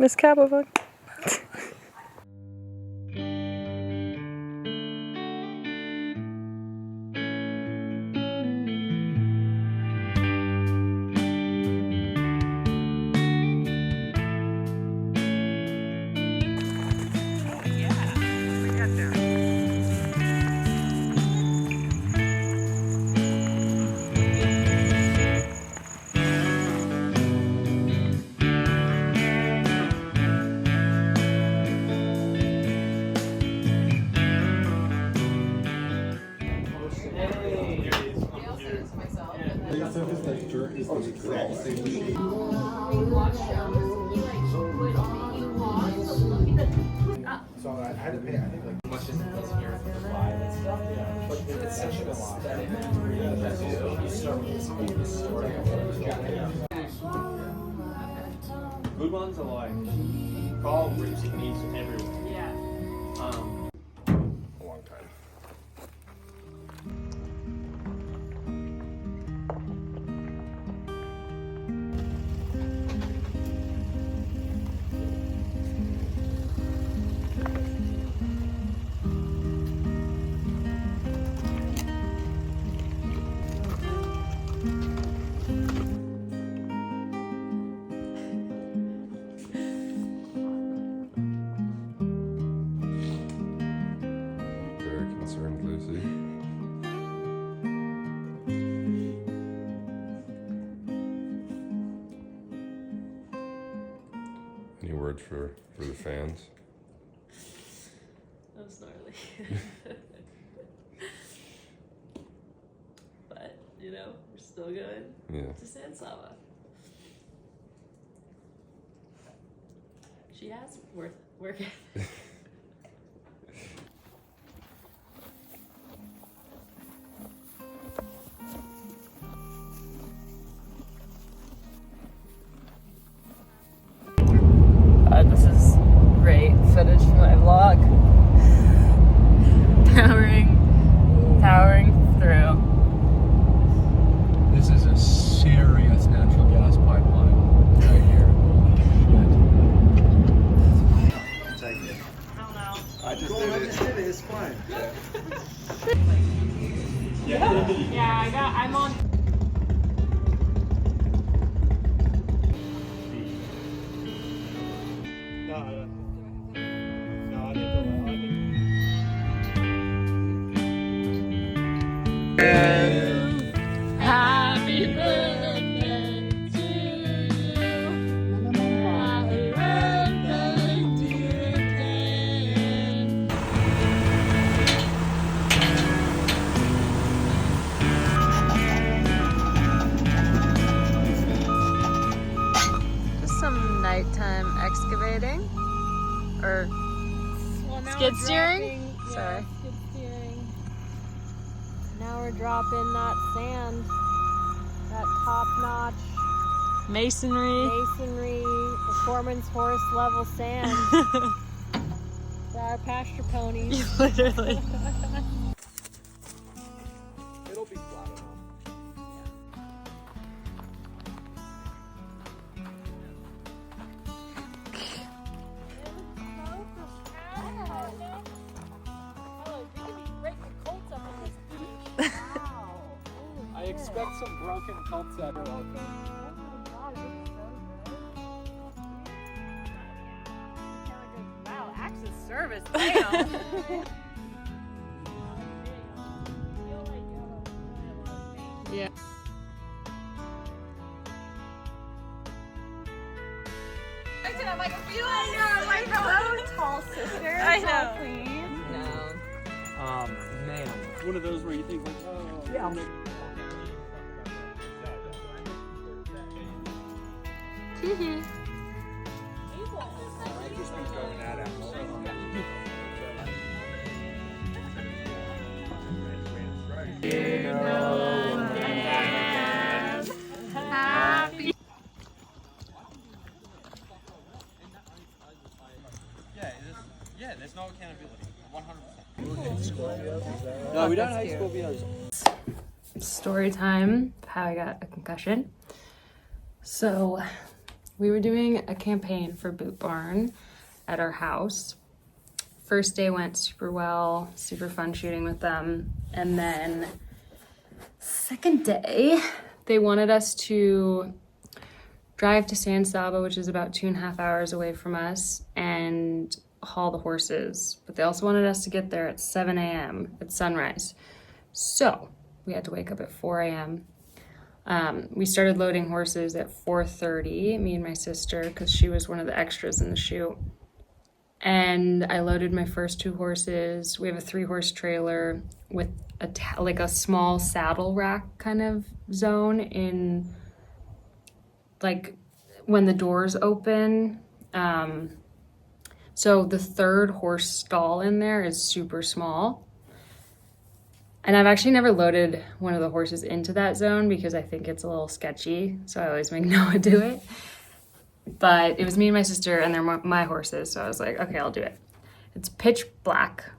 Miss Cabovug. So I had to pay, I think like much as it does here for the live and stuff. Yeah. But it's such an aesthetic. Good ones are like call rips and knees everywhere. Yeah. A long time. Very concerned, Lucy. Any words for the fans? That was gnarly. But, you know, we're still going Yeah. to San Saba. She has work ethic. This is great footage for my vlog. Powering through. This is a serious natural gas pipeline right here. Take it. I don't know. I just did it. It's fine. Yeah, I'm on. Happy birthday to you. Happy birthday, dear Dan. Just some nighttime excavating or skid steering. Sorry. Skid steering. Now we're dropping that sand, that top-notch masonry, performance horse level sand. For our pasture ponies. Literally. It'll be flat enough. I expect some broken cults that are open. Wow, access service, damn. Yeah. I'm like, I like, hello, tall sister. I know. Please. No. Man, one of those where you think like, oh, yeah. Hee I just been throwing that out. Happy. Yeah, there's no accountability. 100%. No, we don't hate Scorpios. Story time of how I got a concussion. So we were doing a campaign for BootBarn at our house. First day went super well, super fun shooting with them. And then second day, they wanted us to drive to San Saba, which is about 2.5 hours away from us, and haul the horses. But they also wanted us to get there at 7 a.m. at sunrise. So we had to wake up at 4 a.m. We started loading horses at 4:30, me and my sister, because she was one of the extras in the shoot. And I loaded my first 2 horses. We have a 3-horse trailer with a small saddle rack kind of zone in, like, when the doors open. So the 3rd horse stall in there is super small. And I've actually never loaded one of the horses into that zone because I think it's a little sketchy. So I always make Noah do it. But it was me and my sister, and they're my horses. So I was like, okay, I'll do it. It's pitch black.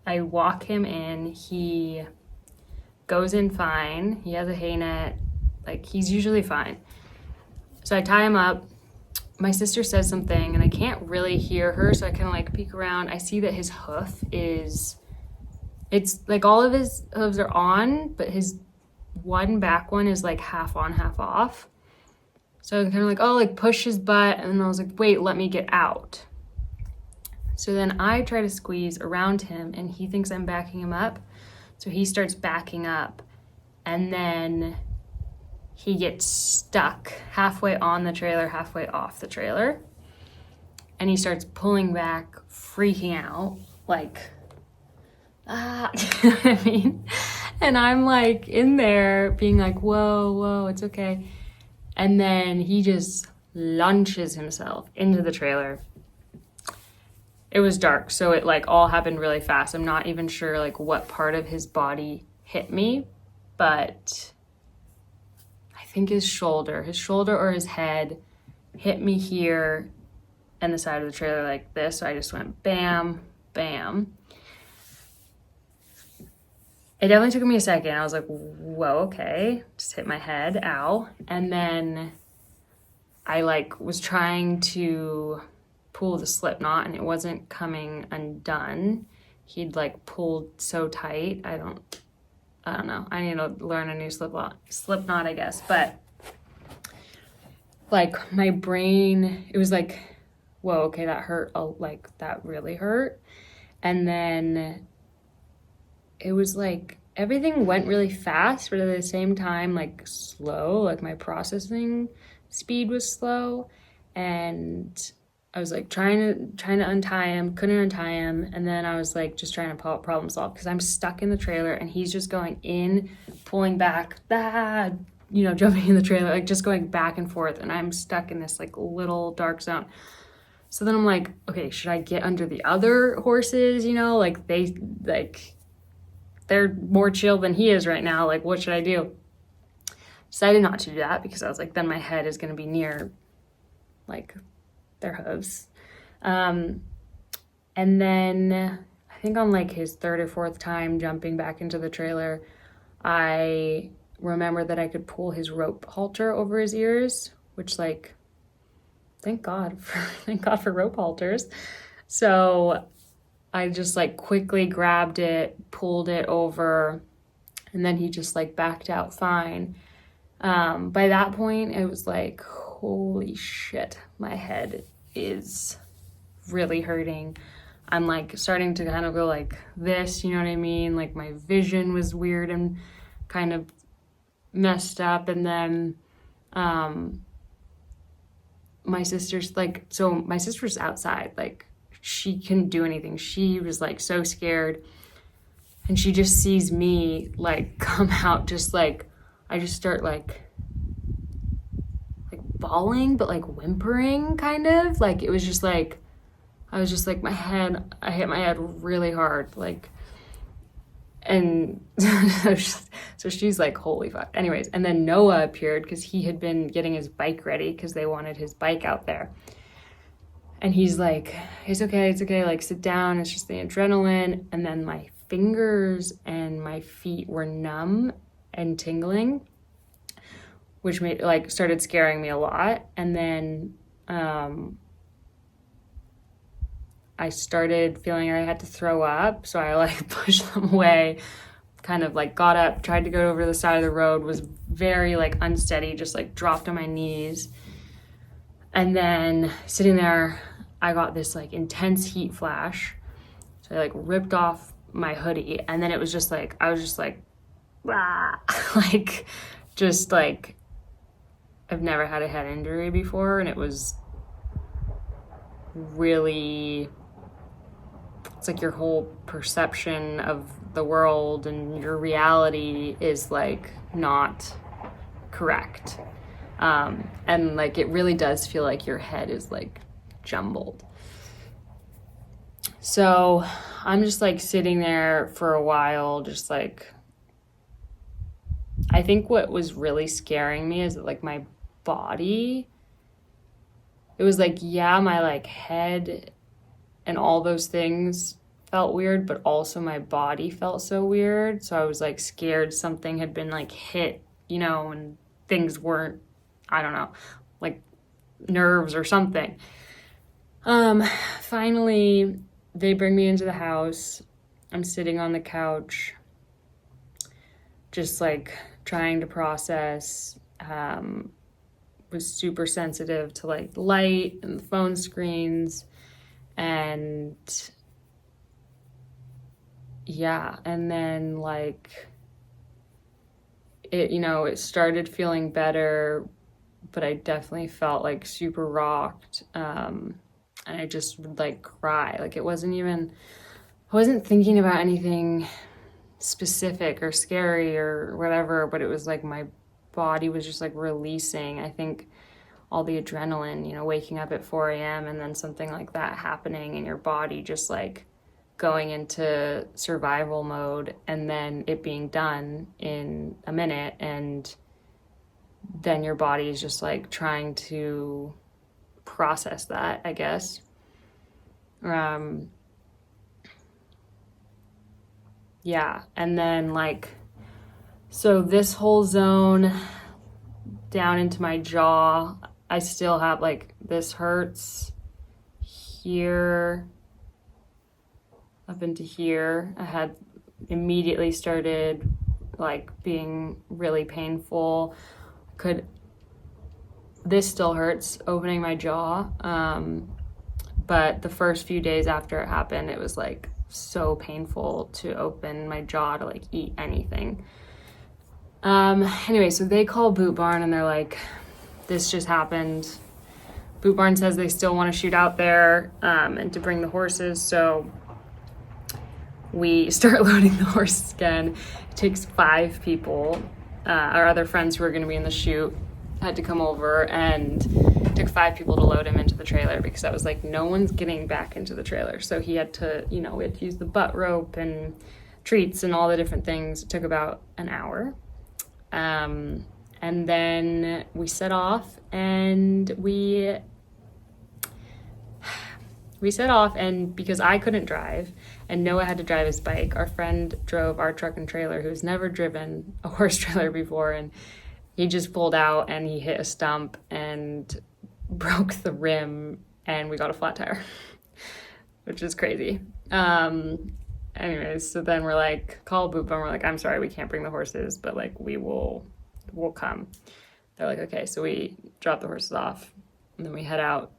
I walk him in. He goes in fine. He has a hay net. Like, he's usually fine. So I tie him up. My sister says something, and I can't really hear her. So I kind of like peek around. I see that his hoof is... It's like all of his hooves are on, but his one back one is like half on, half off. So I'm kind of like, oh, like push his butt. And then I was like, wait, let me get out. So then I try to squeeze around him, and he thinks I'm backing him up. So he starts backing up, and then he gets stuck halfway on the trailer, halfway off the trailer. And he starts pulling back, freaking out, like... you know what I mean? And I'm like in there being like, whoa, it's okay. And then he just launches himself into the trailer. It was dark, so it like all happened really fast. I'm not even sure like what part of his body hit me, but I think his shoulder or his head hit me here and the side of the trailer like this. So I just went bam, bam. It definitely took me a second. I was like, whoa, okay. Just hit my head, ow. And then I like was trying to pull the slip knot and it wasn't coming undone. He'd like pulled so tight. I don't know. I need to learn a new slip knot, I guess. But like my brain, it was like, whoa, okay, that hurt. Oh, like that really hurt. And then it was like everything went really fast, but at the same time, like slow, like my processing speed was slow. And I was like trying to untie him, couldn't untie him. And then I was like just trying to problem solve because I'm stuck in the trailer and he's just going in, pulling back, jumping in the trailer, like just going back and forth. And I'm stuck in this like little dark zone. So then I'm like, okay, should I get under the other horses? Like they're more chill than he is right now. Like, what should I do? Decided not to do that because I was like, then my head is going to be near, like, their hooves. And then I think on, like, his 3rd or 4th time jumping back into the trailer, I remembered that I could pull his rope halter over his ears, which, like, thank God for rope halters. So I just like quickly grabbed it, pulled it over, and then he just like backed out fine. By that point, it was like, holy shit, my head is really hurting. I'm like starting to kind of go like this, you know what I mean? Like my vision was weird and kind of messed up. And then my sister's outside, like she couldn't do anything. She was like so scared, and she just sees me like come out, just like I just start like bawling, but like whimpering kind of. Like it was just like I was just like I hit my head really hard, like, and so she's like, holy fuck. Anyways, and then Noah appeared because he had been getting his bike ready because they wanted his bike out there. And he's like, it's okay, like sit down, it's just the adrenaline. And then my fingers and my feet were numb and tingling, which made like started scaring me a lot. And then I started feeling I had to throw up, so I like pushed them away, kind of like got up, tried to go over the side of the road, was very like unsteady, just like dropped on my knees. And then sitting there, I got this like intense heat flash. So I like ripped off my hoodie, and then it was just like, I was just like, ah, like, just like, I've never had a head injury before, and it was really, it's like your whole perception of the world and your reality is like not correct. And like it really does feel like your head is like jumbled. So I'm just like sitting there for a while, just like, I think what was really scaring me is that like my body, it was like, yeah, my like head and all those things felt weird, but also my body felt so weird. So I was like scared something had been like hit, you know, and things weren't, I don't know, like nerves or something. Finally, they bring me into the house. I'm sitting on the couch, just like trying to process, was super sensitive to like light and the phone screens. And yeah, and then like it, you know, it started feeling better, but I definitely felt like super rocked. And I just would like cry. Like it wasn't even, I wasn't thinking about anything specific or scary or whatever, but it was like my body was just like releasing. I think all the adrenaline, you know, waking up at 4 a.m. and then something like that happening and your body just like going into survival mode, and then it being done in a minute, and then your body is just like trying to process that, I guess. Yeah, and then like, so this whole zone down into my jaw, I still have like, this hurts here, up into here. I had immediately started like being really painful. This still hurts, opening my jaw. But the first few days after it happened, it was like so painful to open my jaw to like eat anything. Anyway, so they call BootBarn and they're like, this just happened. BootBarn says they still want to shoot out there, and to bring the horses. So we start loading the horses again. It takes 5 people. Our other friends who were going to be in the shoot had to come over, and it took 5 people to load him into the trailer, because I was like, no one's getting back into the trailer. So he had to, you know, we had to use the butt rope and treats and all the different things. It took about an hour. And then we set off, and we set off, and because I couldn't drive and Noah had to drive his bike, our friend drove our truck and trailer, who's never driven a horse trailer before, and he just pulled out and he hit a stump and broke the rim, and we got a flat tire, which is crazy. Anyways, so then we're like, call BootBarn, we're like, I'm sorry, we can't bring the horses, but like we'll come. They're like, okay. So we drop the horses off, and then we head out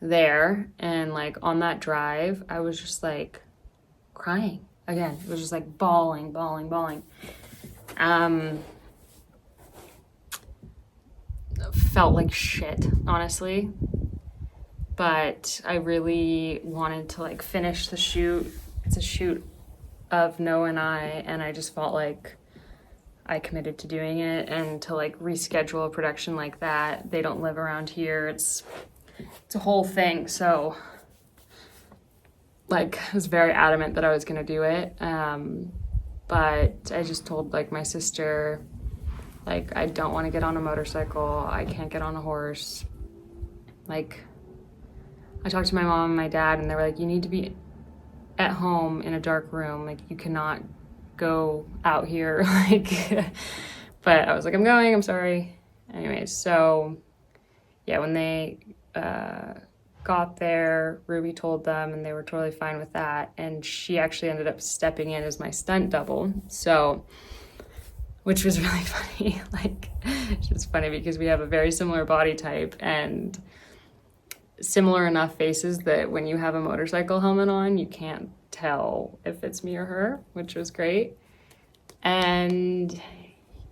there, and like on that drive, I was just like crying again. It was just like bawling. Felt like shit, honestly, but I really wanted to like finish the shoot. It's a shoot of Noah and I just felt like I committed to doing it, and to like reschedule a production like that. They don't live around here. It's a whole thing. So like I was very adamant that I was going to do it. But I just told like my sister, like, I don't want to get on a motorcycle. I can't get on a horse. Like, I talked to my mom and my dad, and they were like, you need to be at home in a dark room. Like, you cannot go out here. Like, but I was like, I'm going, I'm sorry. anyways, so yeah, when they got there, Ruby told them and they were totally fine with that. And she actually ended up stepping in as my stunt double. So, which was really funny. Like, it's just funny because we have a very similar body type and similar enough faces that when you have a motorcycle helmet on, you can't tell if it's me or her, which was great. And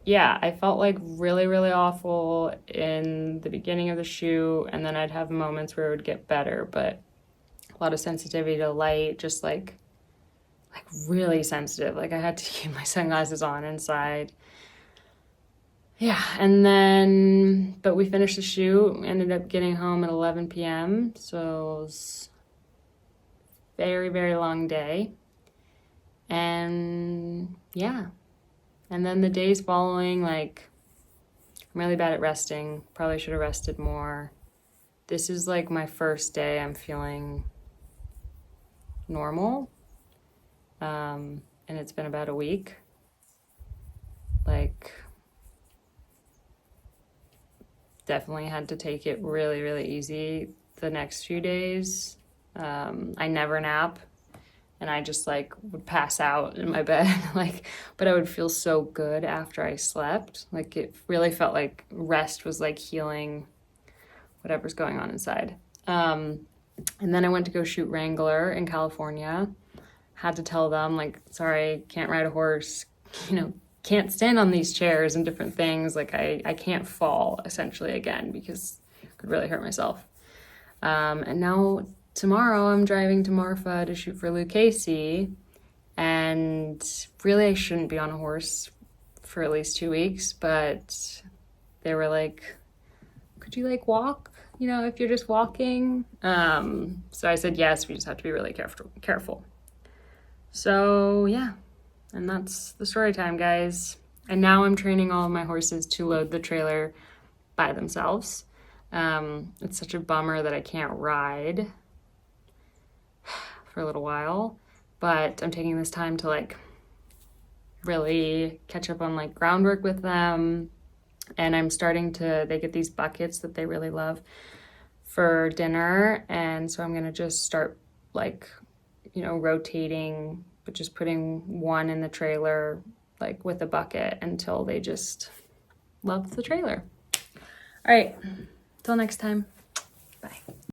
yeah, I felt like really, really awful in the beginning of the shoot, and then I'd have moments where it would get better, but a lot of sensitivity to light, just like really sensitive. Like I had to keep my sunglasses on inside. Yeah, and then, but we finished the shoot, ended up getting home at 11 p.m., so it was a very, very long day. And yeah. And then the days following, like, I'm really bad at resting. Probably should have rested more. This is like my first day I'm feeling normal. And it's been about a week. Like, definitely had to take it really, really easy the next few days. I never nap. And I just like would pass out in my bed, like, but I would feel so good after I slept. Like it really felt like rest was like healing whatever's going on inside. And then I went to go shoot Wrangler in California. Had to tell them like, sorry, can't ride a horse, can't stand on these chairs and different things. Like I can't fall essentially again because I could really hurt myself. And now tomorrow I'm driving to Marfa to shoot for Luke Casey, and really I shouldn't be on a horse for at least 2 weeks, but they were like, could you like walk, if you're just walking? So I said yes, we just have to be really careful. So yeah, and that's the story time, guys. And now I'm training all of my horses to load the trailer by themselves. It's such a bummer that I can't ride for a little while, but I'm taking this time to like really catch up on like groundwork with them. And I'm starting to, they get these buckets that they really love for dinner. And so I'm going to just start like, rotating, but just putting one in the trailer, like with a bucket until they just love the trailer. All right. Till next time. Bye.